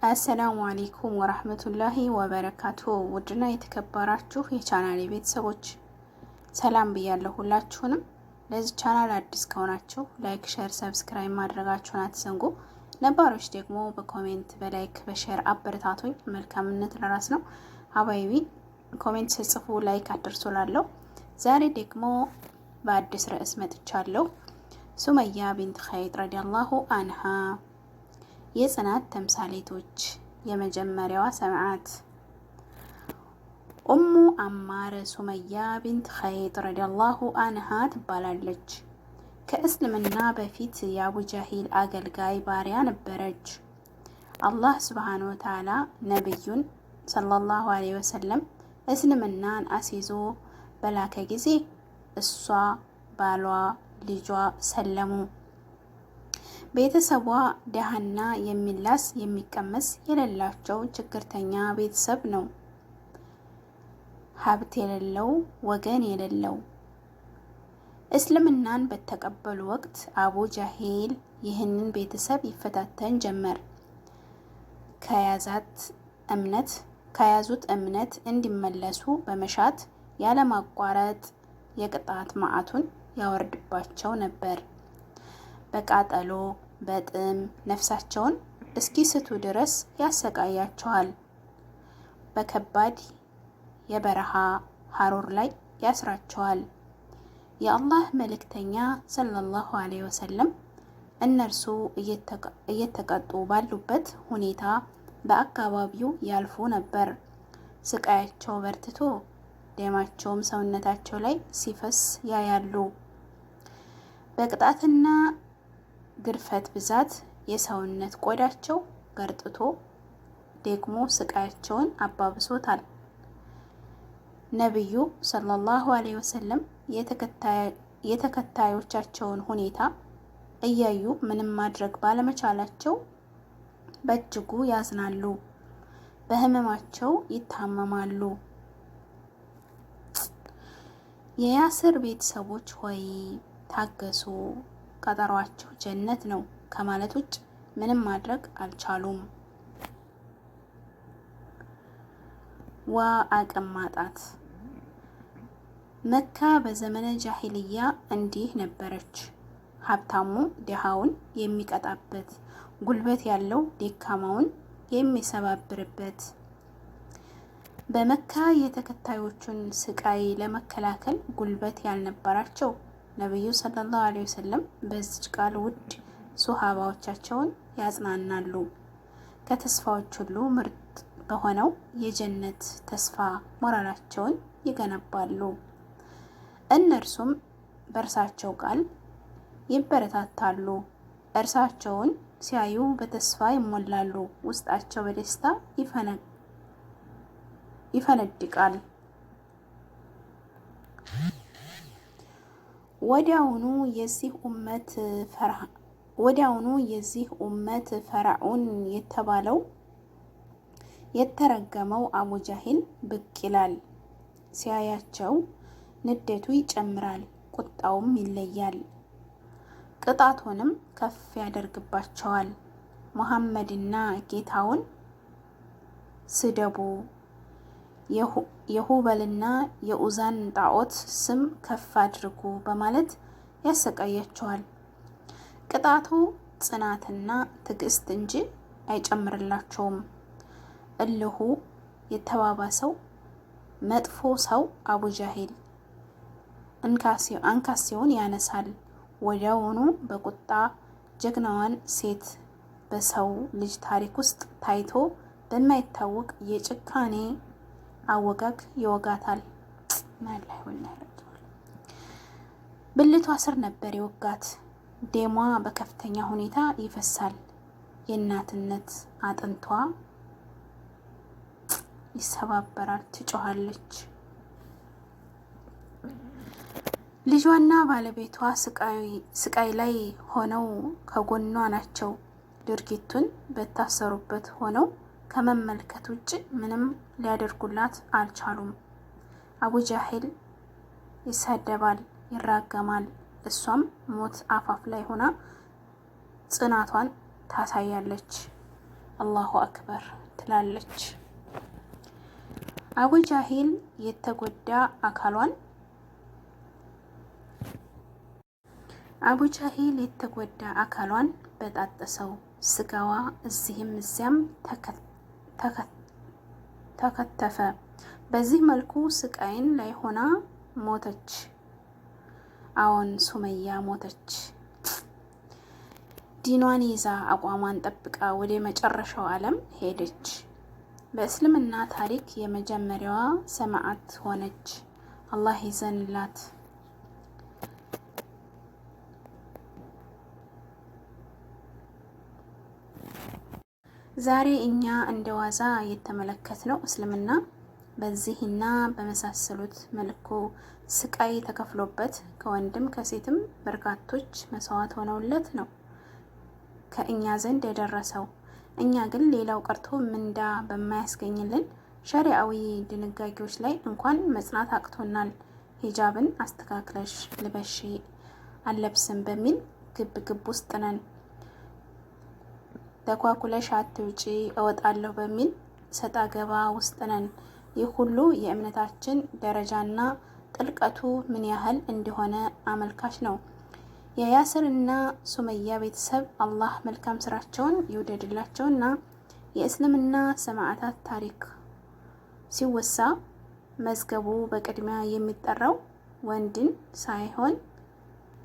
አሰላሙ አለይኩም ወራህመቱላሂ ወበረካቱ። ውድና የተከበራችሁ የቻናሌ ቤተሰቦች ሰላም ብያለሁ ሁላችሁንም። ለዚህ ቻናል አዲስ ከሆናችሁ ላይክ፣ ሼር፣ ሰብስክራይብ ማድረጋችሁን አትዘንጉ። ነባሮች ደግሞ በኮሜንት በላይክ በሼር አበረታቶኝ። መልካምነት ለራስ ነው። ሀባይቢ ኮሜንት ስጽፉ ላይክ አድርሶላለሁ። ዛሬ ደግሞ በአዲስ ርዕስ መጥቻለሁ። ሱመያ ቢንት ኸይጥ ረዲየላሁ አንሃ የጽናት ተምሳሌቶች የመጀመሪያዋ ሰማዕት ኡሙ አማር ሱመያ ቢንት ኸይጥ ረዲየላሁ አንሃ ትባላለች። ከእስልምና በፊት የአቡ ጃሂል አገልጋይ ባሪያ ነበረች። አላህ ሱብሓነሁ ወተዓላ ነቢዩን ሰለላሁ ዐለይሂ ወሰለም እስልምናን አስይዞ በላከ ጊዜ እሷ፣ ባሏ፣ ልጇ ሰለሙ። ቤተሰቧ ደሃና የሚላስ የሚቀመስ የሌላቸው ችግርተኛ ቤተሰብ ነው። ሀብት የሌለው ወገን የሌለው። እስልምናን በተቀበሉ ወቅት አቡ ጃሂል ይህንን ቤተሰብ ይፈታተን ጀመር። ከያዙት እምነት እንዲመለሱ በመሻት ያለማቋረጥ የቅጣት መዓቱን ያወርድባቸው ነበር። በቃጠሎ በጥም ነፍሳቸውን እስኪስቱ ድረስ ያሰቃያቸዋል። በከባድ የበረሃ ሀሩር ላይ ያስራቸዋል። የአላህ መልእክተኛ ሰለላሁ ዐለይሂ ወሰለም እነርሱ እየተቀጡ ባሉበት ሁኔታ በአካባቢው ያልፉ ነበር። ስቃያቸው በርትቶ ደማቸውም ሰውነታቸው ላይ ሲፈስ ያያሉ። በቅጣትና ግርፈት ብዛት የሰውነት ቆዳቸው ገርጥቶ ደግሞ ስቃያቸውን አባብሶታል። ነቢዩ ሰለላሁ ዐለይሂ ወሰለም የተከታዮቻቸውን ሁኔታ እያዩ ምንም ማድረግ ባለመቻላቸው በእጅጉ ያዝናሉ፣ በህመማቸው ይታመማሉ። የያስር ቤተሰቦች ሆይ ታገሱ፣ ቀጠሯቸው ጀነት ነው ከማለት ውጭ ምንም ማድረግ አልቻሉም። አቅም ማጣት። መካ በዘመነ ጃሂልያ እንዲህ ነበረች። ሀብታሙ ድሃውን የሚቀጣበት፣ ጉልበት ያለው ደካማውን የሚሰባብርበት። በመካ የተከታዮቹን ስቃይ ለመከላከል ጉልበት ያልነበራቸው ነቢዩ ሰለላሁ ዐለይሂ ወሰለም በዚች ቃል ውድ ሱሐባዎቻቸውን ያጽናናሉ። ከተስፋዎች ሁሉ ምርጥ በሆነው የጀነት ተስፋ ሞራላቸውን ይገነባሉ። እነርሱም በእርሳቸው ቃል ይበረታታሉ። እርሳቸውን ሲያዩ በተስፋ ይሞላሉ። ውስጣቸው በደስታ ይፈነድቃል። ወዲያውኑ የዚህ ኡመት ፈርዖን የተባለው የተረገመው አቡ ጃሂል ብቅ ይላል። ሲያያቸው ንዴቱ ይጨምራል፣ ቁጣውም ይለያል። ቅጣቱንም ከፍ ያደርግባቸዋል። ሙሐመድና ጌታውን ስደቡ፣ የሁበልና የኡዛን ጣዖት ስም ከፍ አድርጉ በማለት ያሰቃያቸዋል። ቅጣቱ ጽናትና ትዕግስት እንጂ አይጨምርላቸውም። እልሁ የተባባሰው መጥፎ ሰው አቡ ጃሂል አንካሴውን ያነሳል። ወዲያውኑ በቁጣ ጀግናዋን ሴት በሰው ልጅ ታሪክ ውስጥ ታይቶ በማይታወቅ የጭካኔ አወጋግ ይወጋታል። ብልቷ ስር ነበር የወጋት። ደሟ በከፍተኛ ሁኔታ ይፈሳል። የእናትነት አጥንቷ ይሰባበራል። ትጮኻለች። ልጇና ባለቤቷ ስቃይ ላይ ሆነው ከጎኗ ናቸው። ድርጊቱን በታሰሩበት ሆነው ከመመልከት ውጭ ምንም ሊያደርጉላት አልቻሉም። አቡ ጃሂል ይሳደባል፣ ይራገማል። እሷም ሞት አፋፍ ላይ ሆና ጽናቷን ታሳያለች። አላሁ አክበር ትላለች። አቡ ጃሂል የተጎዳ አካሏን በጣጠሰው፣ ስጋዋ እዚህም እዚያም ተከተፈ። በዚህ መልኩ ስቃይን ላይ ሆና ሞተች። አዎን ሱመያ ሞተች። ዲኗን ይዛ አቋሟን ጠብቃ ወደ መጨረሻው ዓለም ሄደች። በእስልምና ታሪክ የመጀመሪያዋ ሰማዕት ሆነች። አላህ ይዘንላት። ዛሬ እኛ እንደ ዋዛ የተመለከትነው እስልምና በዚህና በመሳሰሉት መልኩ ስቃይ ተከፍሎበት ከወንድም ከሴትም በርካቶች መስዋዕት ሆነውለት ነው ከእኛ ዘንድ የደረሰው። እኛ ግን ሌላው ቀርቶ ምንዳ በማያስገኝልን ሸሪዓዊ ድንጋጌዎች ላይ እንኳን መጽናት አቅቶናል። ሂጃብን አስተካክለሽ ልበሺ አለብስም በሚል ግብ ግብ ውስጥ ነን። ተኳኩለሽ አትውጪ እወጣለሁ በሚል ሰጣ ገባ ውስጥ ነን። ይህ ሁሉ የእምነታችን ደረጃና ጥልቀቱ ምን ያህል እንደሆነ አመልካች ነው። የያስር እና ሱመያ ቤተሰብ አላህ መልካም ስራቸውን ይውደድላቸውና የእስልምና ሰማዕታት ታሪክ ሲወሳ መዝገቡ በቅድሚያ የሚጠራው ወንድን ሳይሆን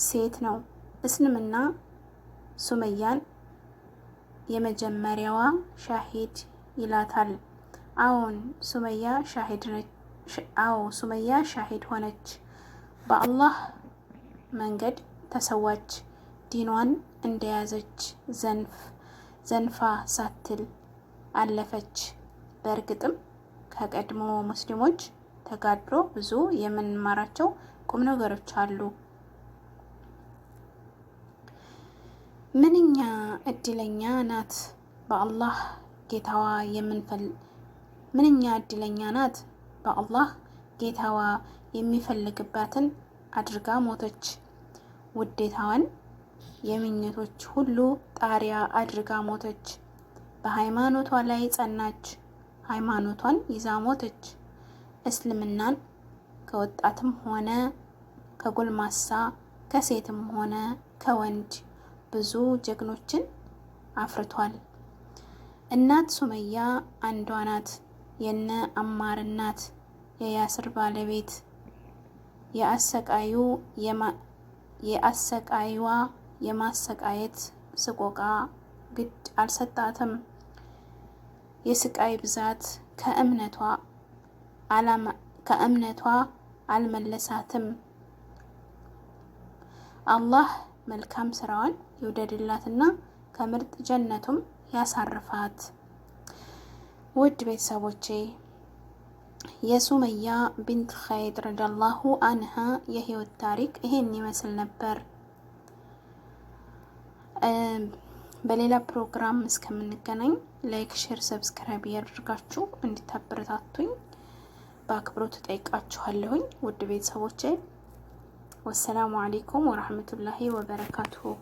ሴት ነው። እስልምና ሱመያን የመጀመሪያዋ ሻሂድ ይላታል። አዎን ሱመያ ሻሂድ ሆነች። በአላህ መንገድ ተሰዋች። ዲኗን እንደያዘች ዘንፋ ሳትል አለፈች። በእርግጥም ከቀድሞ ሙስሊሞች ተጋድሎ ብዙ የምንማራቸው ቁም ነገሮች አሉ። ምንኛ እድለኛ ናት በአላህ ጌታዋ የሚፈልግባትን አድርጋ ሞተች። ውዴታዋን የምኞቶች ሁሉ ጣሪያ አድርጋ ሞተች። በሃይማኖቷ ላይ ጸናች። ሃይማኖቷን ይዛ ሞተች። እስልምናን ከወጣትም ሆነ ከጎልማሳ ከሴትም ሆነ ከወንድ ብዙ ጀግኖችን አፍርቷል። እናት ሱመያ አንዷ ናት። የነ አማር እናት፣ የያስር ባለቤት። የአሰቃይዋ የማሰቃየት ስቆቃ ግድ አልሰጣትም። የስቃይ ብዛት ከእምነቷ አልመለሳትም። አላህ መልካም ስራዋን ይውደድላትና ከምርጥ ጀነቱም ያሳርፋት። ውድ ቤተሰቦቼ የሱመያ ቢንት ኸይር ረዲየላሁ አንሃ የህይወት ታሪክ ይሄን ይመስል ነበር። በሌላ ፕሮግራም እስከምንገናኝ ላይክ፣ ሼር፣ ሰብስክራይብ ያደርጋችሁ እንድታበረታቱኝ በአክብሮት ጠይቃችኋለሁኝ። ውድ ቤተሰቦቼ ወሰላሙ አለይኩም ወራህመቱላሂ ወበረካቱሁ።